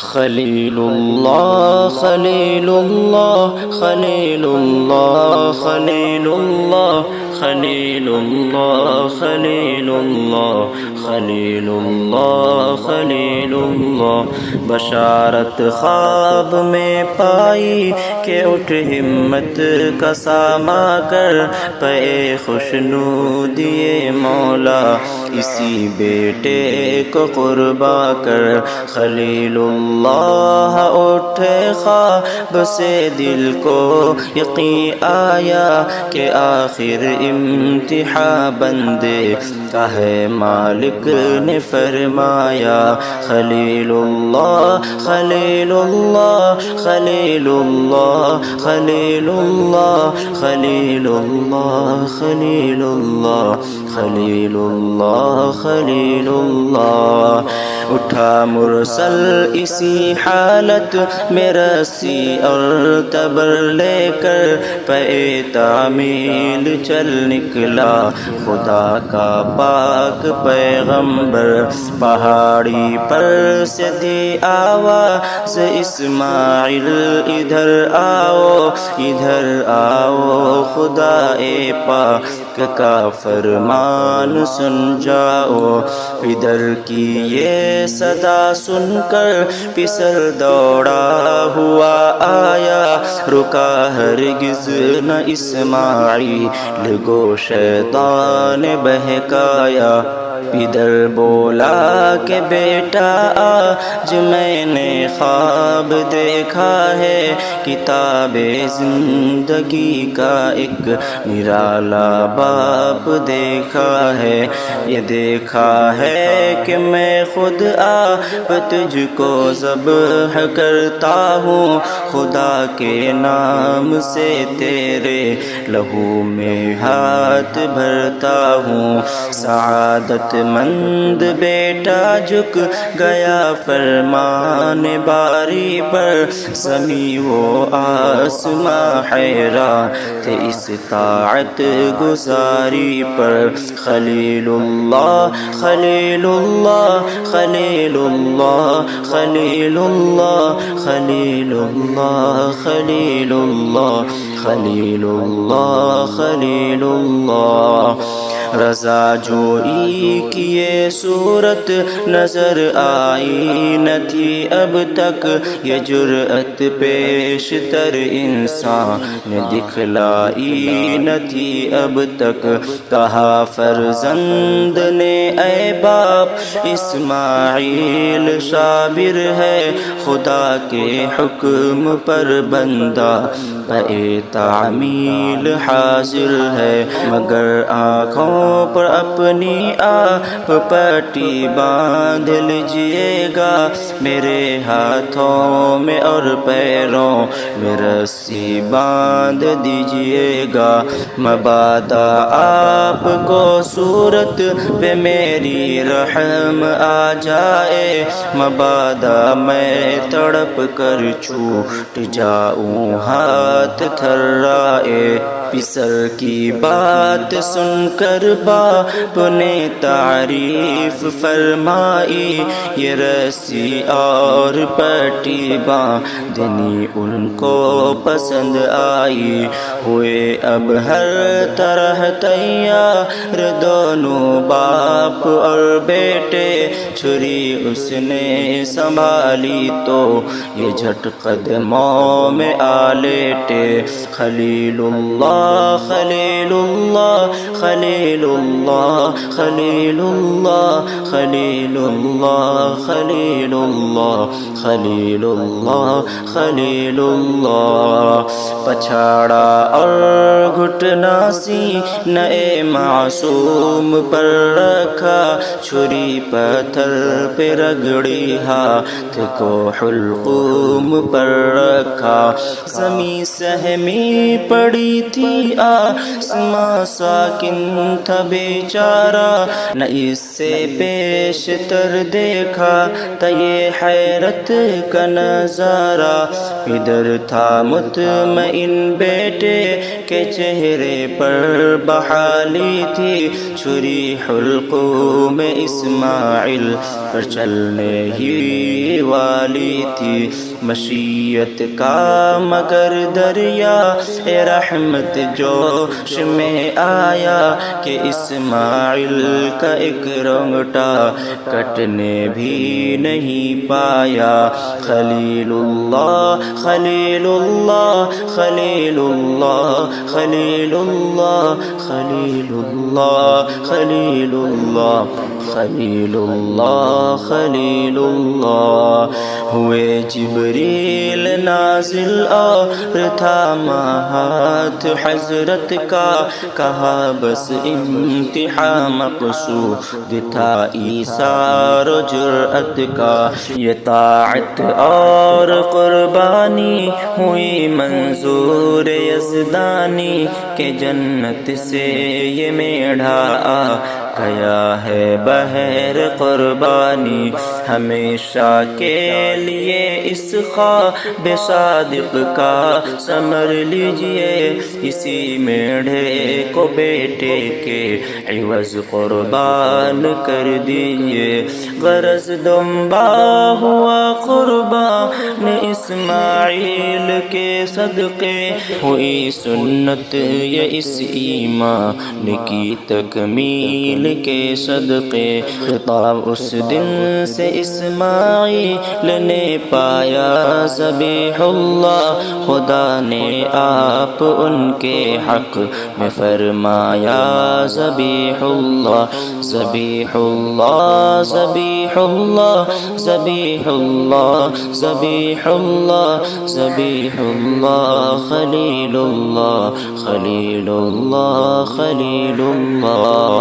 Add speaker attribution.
Speaker 1: خلیل اللہ خلیل اللہ خلیل اللہ خلیل اللہ خلیل اللہ خلیل اللہ خلیل اللہ خلیل اللہ بشارت خواب میں پائی کہ اٹھ ہمت کا ساما کر پے خوشنودی مولا اسی بیٹے کو قربا کر خلیل اللہ اٹھے خواب سے دل کو یقین آیا کہ آخر امتحان بندے کا ہے مالک نے فرمایا خلیل اللہ خلیل اللہ خلیل اللہ خلیل اللہ خلیل اللہ خلیل اللہ خلیل اللہ خلیل اللہ اٹھا مرسل اسی حالت میں رسی اور تبر لے کر پے تعمیل چل نکلا خدا کا پاک پیغمبر پہاڑی پر سے دی آواز اسماعیل ادھر آؤ خدا پاک کا فرمان سن جاؤ ادھر کی یہ صدا سن کر پسر دوڑا ہوا آیا رکا ہرگز نہ اسماعیل گو شیطان بہکایا ادھر بولا کہ بیٹا آج میں نے خواب دیکھا ہے کتاب زندگی کا ایک نرالا باپ دیکھا ہے یہ دیکھا ہے کہ میں خود آپ تجھ کو ذبح کرتا ہوں خدا کے نام سے تیرے لہو میں ہاتھ بھرتا ہوں سعادت مند بیٹا جھک گیا فرمان باری پر زمیں و آسماں حیران تھے اس طاعت گزاری پر خلیل اللہ خلیل اللہ خلیل اللہ خلیل اللہ خلیل اللہ خلیل اللہ خلیل اللہ خلیل اللہ رضا جوئی کی یہ صورت نظر آئی نہ تھی اب تک یہ جرأت پیش تر انسان نے دکھلائی نہ تھی اب تک کہا فرزند نے اے باپ اسماعیل صابر ہے خدا کے حکم پر بندہ پے تعمیل حاضر ہے مگر آنکھوں پر اپنی آپ پٹی باندھ لیجئے گا میرے ہاتھوں میں اور پیروں میں رسی باندھ دیجئے گا مبادا آپ کو صورت پہ میری رحم آ جائے مبادا میں تڑپ کر چھوٹ جاؤں ہاتھ تھرائے پسر کی بات سن کر باپ نے تعریف فرمائی یہ رسی اور پٹی باندھنی ان کو پسند آئی ہوئے اب ہر طرح تیار دونوں باپ اور بیٹے چھری اس نے سنبھالی تو یہ جھٹ قدموں میں آ لیٹے خلیل اللہ خلیل اللہ خلیل اللہ خلیل اللہ خلیل اللہ خلیل اللہ خلیل اللہ خلیل اللہ پچھاڑا اور گھٹنا سینے معصوم پر رکھا چھری پتھر پہ رگڑی ہاتھ کو حلقوم پر رکھا زمیں سہمی پڑی تھی آسماں ساکن تھا بیچارہ، نہ اس سے پیش تر دیکھا تھا یہ حیرت کا نظارہ۔ ادھر تھا مطمئن بیٹے کے چہرے پر بحالی تھی، چھری حلقوم اسماعیل پر چلنے ہی والی تھی۔ مشیت کا مگر دریا رحمت جوش میں آیا کہ اسماعیل کا ایک رونگٹا کٹنے بھی نہیں پایا۔ خلیل اللہ خلیل اللہ خلیل اللہ خلیل اللہ خلیل اللہ خلیل اللہ خلیل اللہ خلیل اللہ۔ ہوئے جبریل نازل اور تھاما ہاتھ حضرت کا، کہا بس امتحان مقصود تھا ایثار و جرأت کا۔ یہ طاعت اور قربانی ہوئی منظور یزدانی کہ جنت سے یہ میڑھا آ گیا ہے بہر قربانی۔ ہمیشہ کے لیے اس خواب صادق کا ثمر لیجئے، اسی میڑھے کو بیٹے کے عوض قربان کر دیجئے۔ غرض دنبا ہوا قربان اسماعیل کے صدقے، ہوئی سنت یہ اس ایمان کی تکمیل کے صدقے۔ خطاب اس دن سے اسماعیل نے پایا ذبیح اللہ، خدا نے آپ ان کے حق میں فرمایا ذبیح اللہ ذبیح اللہ ذبیح اللہ ذبیح اللہ ذبیح اللہ ذبیح اللہ خلیل اللہ خلیل اللہ خلیل اللہ۔